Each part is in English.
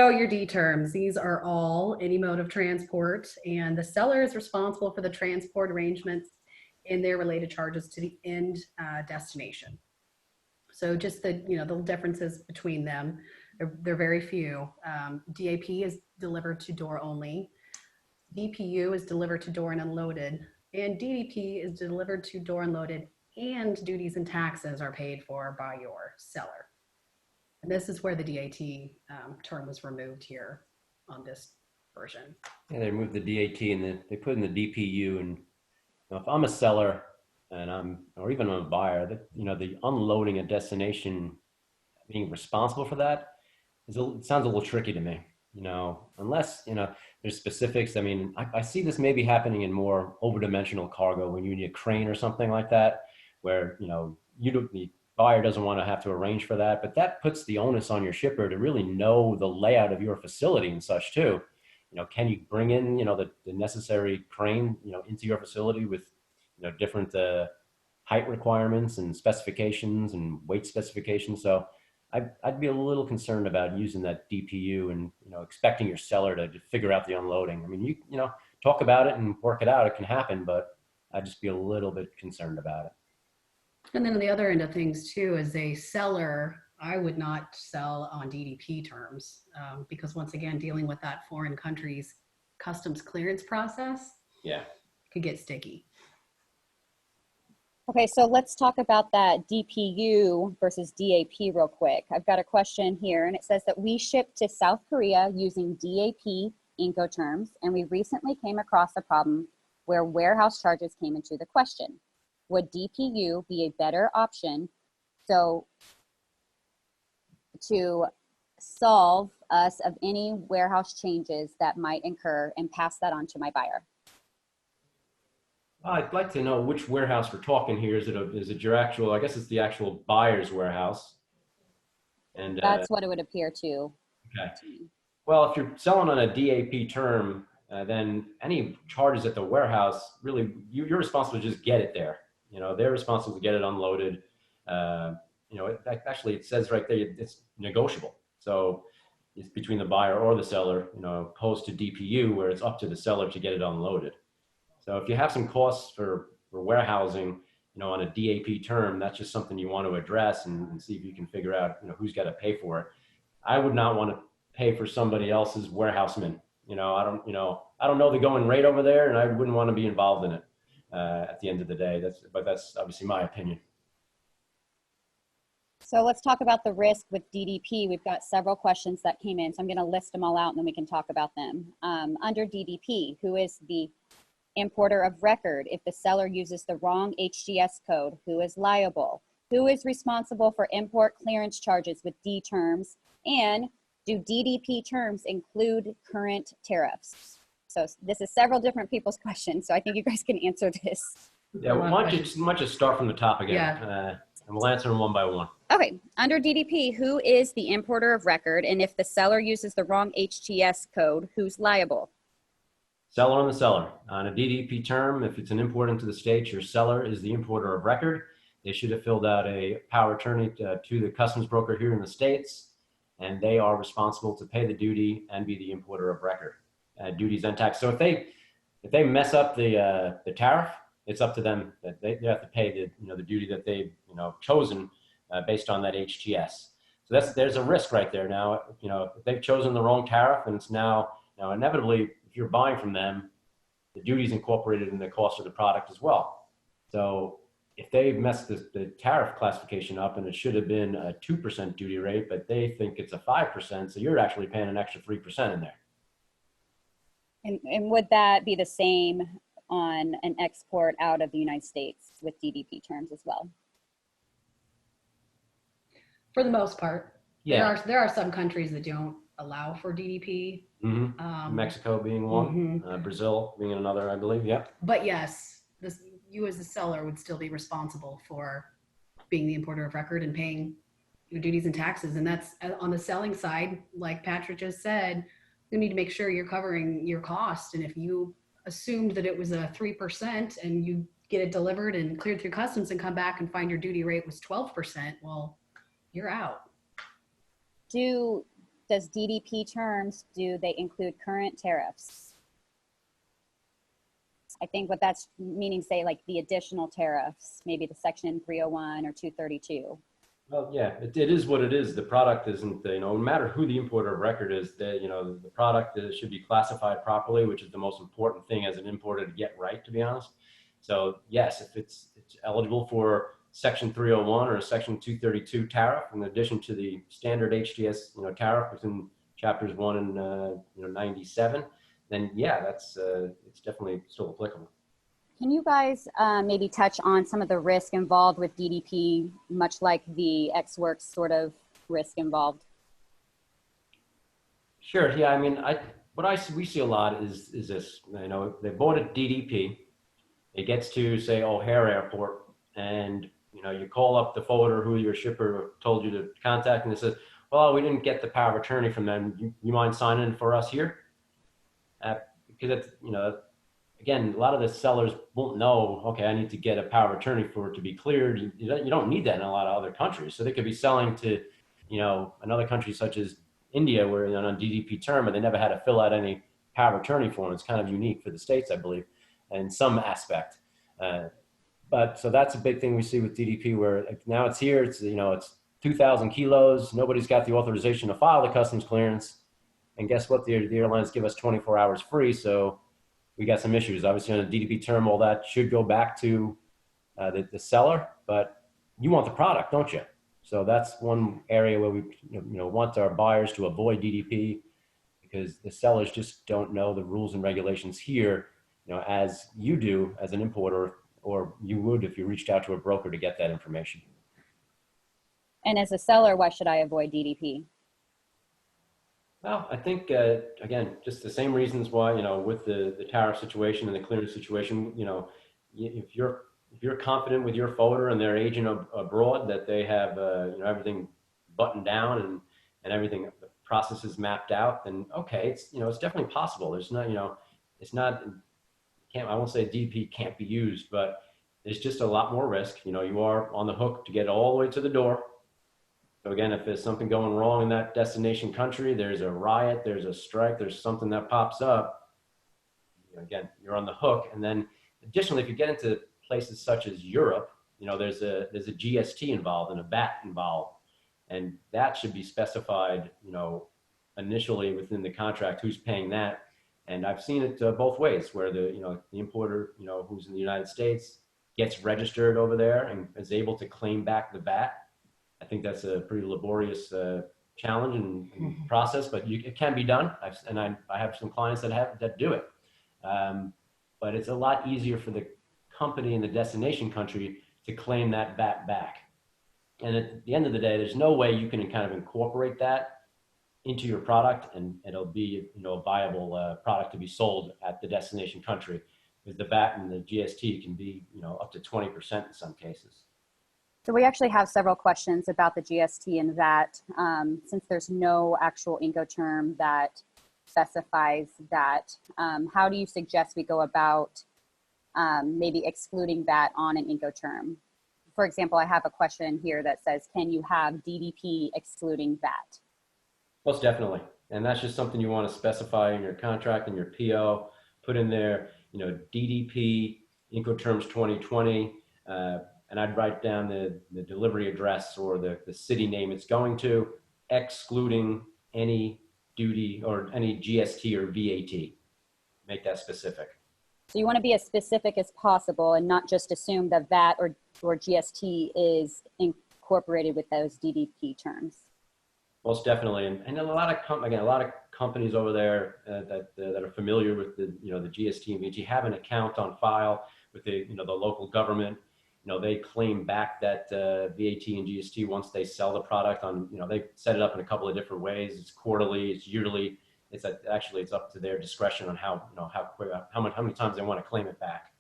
So your D terms, these are all any mode of transport, and the seller is responsible for the transport arrangements and their related charges to the end destination. So just the the differences between them, they're very few. DAP is delivered to door only. DPU is delivered to door and unloaded, and DDP is delivered to door and loaded, and duties and taxes are paid for by your seller. And this is where the DAT term was removed here on this version. Yeah, they removed the DAT and they put in the DPU. And if I'm a seller and or even I'm a buyer, the unloading a destination, being responsible for that it sounds a little tricky to me. Unless there's specifics. I mean, I see this maybe happening in more overdimensional cargo when you need a crane or something like that, where the buyer doesn't want to have to arrange for that, but that puts the onus on your shipper to really know the layout of your facility and such too. Can you bring in the necessary crane into your facility with different height requirements and specifications and weight specifications? So I'd be a little concerned about using that DPU and expecting your seller to figure out the unloading. I mean, you talk about it and work it out. It can happen, but I'd just be a little bit concerned about it. And then on the other end of things too, as a seller, I would not sell on DDP terms because once again, dealing with that foreign country's customs clearance process, could get sticky. Okay, so let's talk about that DPU versus DAP real quick. I've got a question here, and it says that we shipped to South Korea using DAP Incoterms, and we recently came across a problem where warehouse charges came into the question. Would DPU be a better option to solve us of any warehouse changes that might incur and pass that on to my buyer? I'd like to know which warehouse we're talking here. Is it your actual, I guess it's the actual buyer's warehouse. And that's what it would appear to. Okay. Well, if you're selling on a DAP term, then any charges at the warehouse, really, you're responsible to just get it there. They're responsible to get it unloaded. Actually, it says right there, it's negotiable. So it's between the buyer or the seller, opposed to DPU, where it's up to the seller to get it unloaded. So if you have some costs for warehousing, on a DAP term, that's just something you want to address and see if you can figure out, who's got to pay for it. I would not want to pay for somebody else's warehouseman. I don't know the going rate over there, and I wouldn't want to be involved in it at the end of the day. But that's obviously my opinion. So let's talk about the risk with DDP. We've got several questions that came in, so I'm going to list them all out and then we can talk about them. Under DDP, who is the importer of record? If the seller uses the wrong HGS code, who is liable? Who is responsible for import clearance charges with D terms? And do DDP terms include current tariffs? So this is several different people's questions, so I think you guys can answer this. Yeah, why don't you start from the top again? Yeah. And we'll answer them one by one. Okay, under DDP, who is the importer of record? And if the seller uses the wrong HGS code, who's liable? Seller and the seller. On a DDP term, if it's an import into the States, your seller is the importer of record. They should have filled out a power of attorney to the customs broker here in the States, and they are responsible to pay the duty and be the importer of record, duties and tax. So if they mess up the tariff, it's up to them. That they have to pay the duty that they've chosen based on that HTS. So there's a risk right there. Now if they've chosen the wrong tariff, and it's now inevitably, if you're buying from them, the duty is incorporated in the cost of the product as well. So if they've messed the tariff classification up and it should have been a 2% duty rate, but they think it's a 5%, so you're actually paying an extra 3% in there. And would that be the same on an export out of the United States with DDP terms as well? For the most part. Yeah. There are some countries that don't allow for DDP. Mm-hmm. Mexico being one, Brazil being another, I believe. Yeah. But yes, you as the seller would still be responsible for being the importer of record and paying your duties and taxes. And that's on the selling side, like Patrick just said, you need to make sure you're covering your cost. And if you assumed that it was a 3% and you get it delivered and cleared through customs and come back and find your duty rate was 12%, well, you're out. Do does DDP terms, do they include current tariffs? I think what that's meaning, say like the additional tariffs, maybe the section 301 or 232. Well, yeah, it is what it is. The product isn't, no matter who the importer of record is, the product should be classified properly, which is the most important thing as an importer to get right, to be honest. So yes, if it's eligible for Section 301 or Section 232 tariff, in addition to the standard HTS, tariff within chapters 1 and 97, then yeah, that's it's definitely still applicable. Can you guys maybe touch on some of the risk involved with DDP, much like the X-Works sort of risk involved? Sure. Yeah. I mean, we see a lot is this. They bought a DDP. It gets to say O'Hare Airport, and you call up the forwarder who your shipper told you to contact, and it says, "Well, we didn't get the power of attorney from them. You mind signing for us here?" Because it's again, a lot of the sellers won't know, okay, I need to get a power of attorney for it to be cleared. You don't need that in a lot of other countries. So they could be selling to, another country such as India, where on a DDP term, and they never had to fill out any power of attorney form. It's kind of unique for the States, I believe, in some aspect. But so that's a big thing we see with DDP, where now it's here, it's 2,000 kilos. Nobody's got the authorization to file the customs clearance. And guess what? The airlines give us 24 hours free. So we got some issues. Obviously, on a DDP term, all that should go back to the seller, but you want the product, don't you? So that's one area where we want our buyers to avoid DDP, because the sellers just don't know the rules and regulations here, as you do as an importer, or you would if you reached out to a broker to get that information. And as a seller, why should I avoid DDP? Well, I think, again, just the same reasons why, with the tariff situation and the clearance situation, if you're confident with your forwarder and their agent abroad that they have, everything buttoned down and everything, the process is mapped out, then okay, it's definitely possible. There's not, I won't say DP can't be used, but there's just a lot more risk. You are on the hook to get all the way to the door. So again, if there's something going wrong in that destination country, there's a riot, there's a strike, there's something that pops up, again, you're on the hook. And then additionally, if you get into places such as Europe, there's a GST involved and a VAT involved, and that should be specified, initially within the contract, who's paying that. And I've seen it both ways, where the importer, who's in the United States gets registered over there and is able to claim back the VAT. I think that's a pretty laborious challenge and process, but it can be done. I have some clients that do it. But it's a lot easier for the company in the destination country to claim that VAT back. And at the end of the day, there's no way you can kind of incorporate that into your product and it'll be a viable product to be sold at the destination country, because the VAT and the GST can be up to 20% in some cases. So we actually have several questions about the GST and VAT, since there's no actual Incoterm that specifies that. How do you suggest we go about maybe excluding VAT on an Incoterm? For example, I have a question here that says, can you have DDP excluding VAT? Most definitely. And that's just something you want to specify in your contract and your PO, put in there, DDP, Incoterms 2020, and I'd write down the delivery address or the city name it's going to, excluding any duty or any GST or VAT. Make that specific. So you want to be as specific as possible and not just assume that VAT or GST is incorporated with those DDP terms. Most definitely, and a lot of companies over there that are familiar with the the GST and VAT have an account on file with the the local government. They claim back that VAT and GST once they sell the product on. They set it up in a couple of different ways. It's quarterly, it's yearly. It's up to their discretion on how many times they want to claim it back.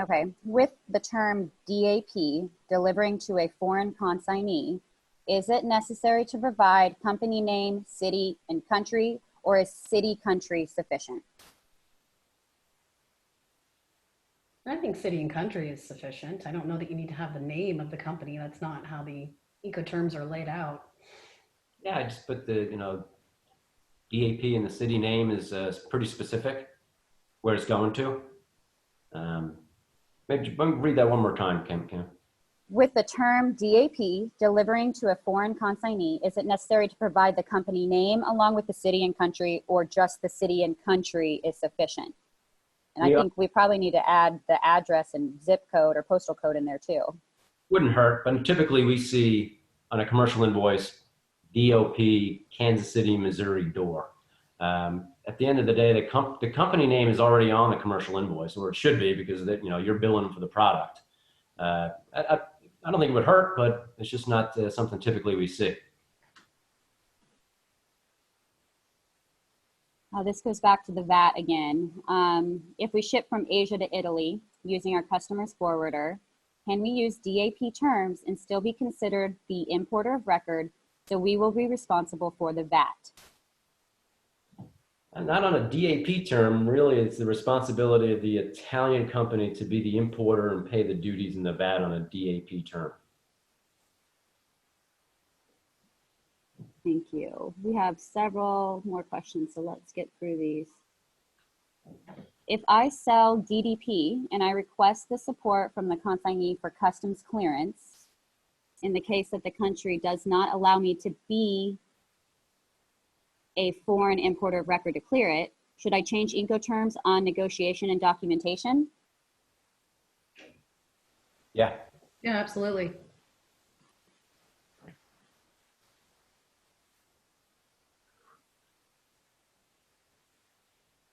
Okay, with the term DAP, delivering to a foreign consignee, is it necessary to provide company name, city, and country, or is city, country sufficient? I think city and country is sufficient. I don't know that you need to have the name of the company. That's not how the Incoterms are laid out. Yeah, I just put the, DAP in the city name is pretty specific where it's going to. Maybe read that one more time, Kim. With the term DAP, delivering to a foreign consignee, is it necessary to provide the company name along with the city and country, or just the city and country is sufficient? And I think we probably need to add the address and zip code or postal code in there too. Wouldn't hurt, but typically we see on a commercial invoice, DOP, Kansas City, Missouri door. At the end of the day, the company name is already on the commercial invoice, or it should be, because you're billing for the product. I don't think it would hurt, but it's just not something typically we see. This goes back to the VAT again. If we ship from Asia to Italy using our customer's forwarder, can we use DAP terms and still be considered the importer of record, so we will be responsible for the VAT? And not on a DAP term, really it's the responsibility of the Italian company to be the importer and pay the duties and the VAT on a DAP term. Thank you. We have several more questions, so let's get through these. If I sell DDP and I request the support from the consignee for customs clearance, in the case that the country does not allow me to be a foreign importer of record to clear it, should I change Incoterms on negotiation and documentation? Yeah. Yeah, absolutely.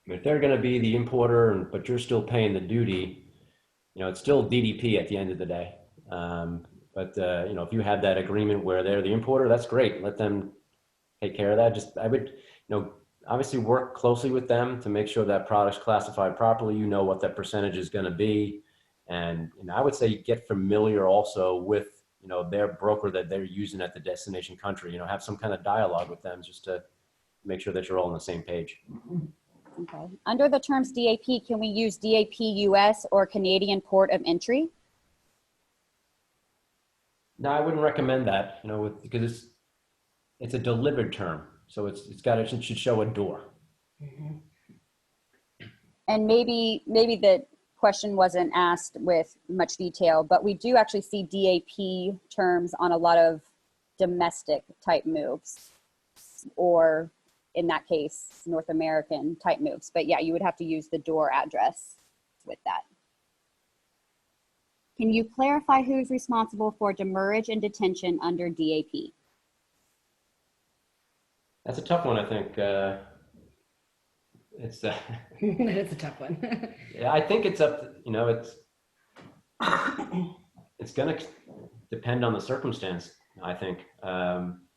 If they're going to be the importer, but you're still paying the duty, it's still DDP at the end of the day. If you have that agreement where they're the importer, that's great. Let them take care of that. I would, obviously work closely with them to make sure that product's classified properly. What that percentage is going to be. And I would say get familiar also with, their broker that they're using at the destination country. Have some kind of dialogue with them just to make sure that you're all on the same page. Okay. Under the terms DAP, can we use DAP US or Canadian port of entry? No, I wouldn't recommend that, because it's a delivered term. So it should show a door. Mm-hmm. And maybe the question wasn't asked with much detail, but we do actually see DAP terms on a lot of domestic type moves, or in that case, North American type moves. But yeah, you would have to use the door address with that. Can you clarify who's responsible for demurrage and detention under DAP? That's a tough one, I think. It's It's a tough one. yeah, I think it's up to, it's going to depend on the circumstance, I think.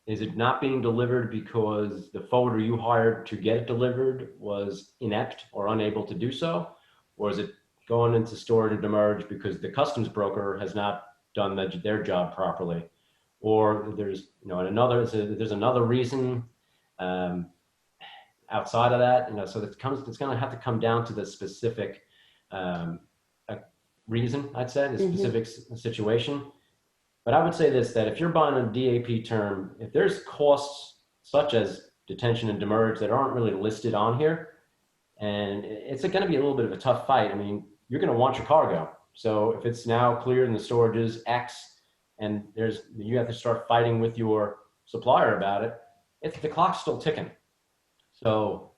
Is it not being delivered because the forwarder you hired to get it delivered was inept or unable to do so? Or is it going into storage and demurrage because the customs broker has not done their job properly? Or there's, there's another reason outside of that, so it's going to have to come down to the specific reason, I'd say, the specific situation. But I would say this, that if you're buying a DAP term, if there's costs such as detention and demurrage that aren't really listed on here, and it's going to be a little bit of a tough fight. I mean, you're going to want your cargo. So if it's now cleared and the storage is X, and you have to start fighting with your supplier about it, the clock's still ticking. So,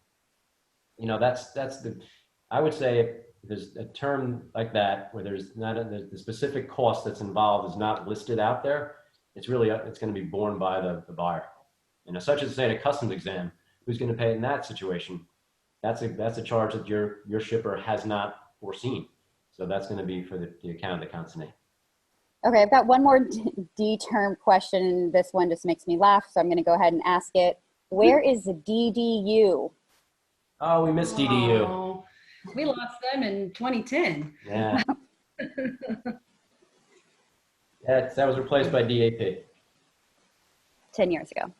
I would say if there's a term like that where there's not the specific cost that's involved is not listed out there, it's going to be borne by the buyer. Such as say a customs exam, who's going to pay it in that situation? That's a charge that your shipper has not foreseen. So that's going to be for the account of the consignee. Okay, I've got one more D term question. This one just makes me laugh, so I'm going to go ahead and ask it. Where is the DDU? Oh, we missed DDU. Oh, we lost them in 2010. Yeah. That was replaced by DAP. 10 years ago.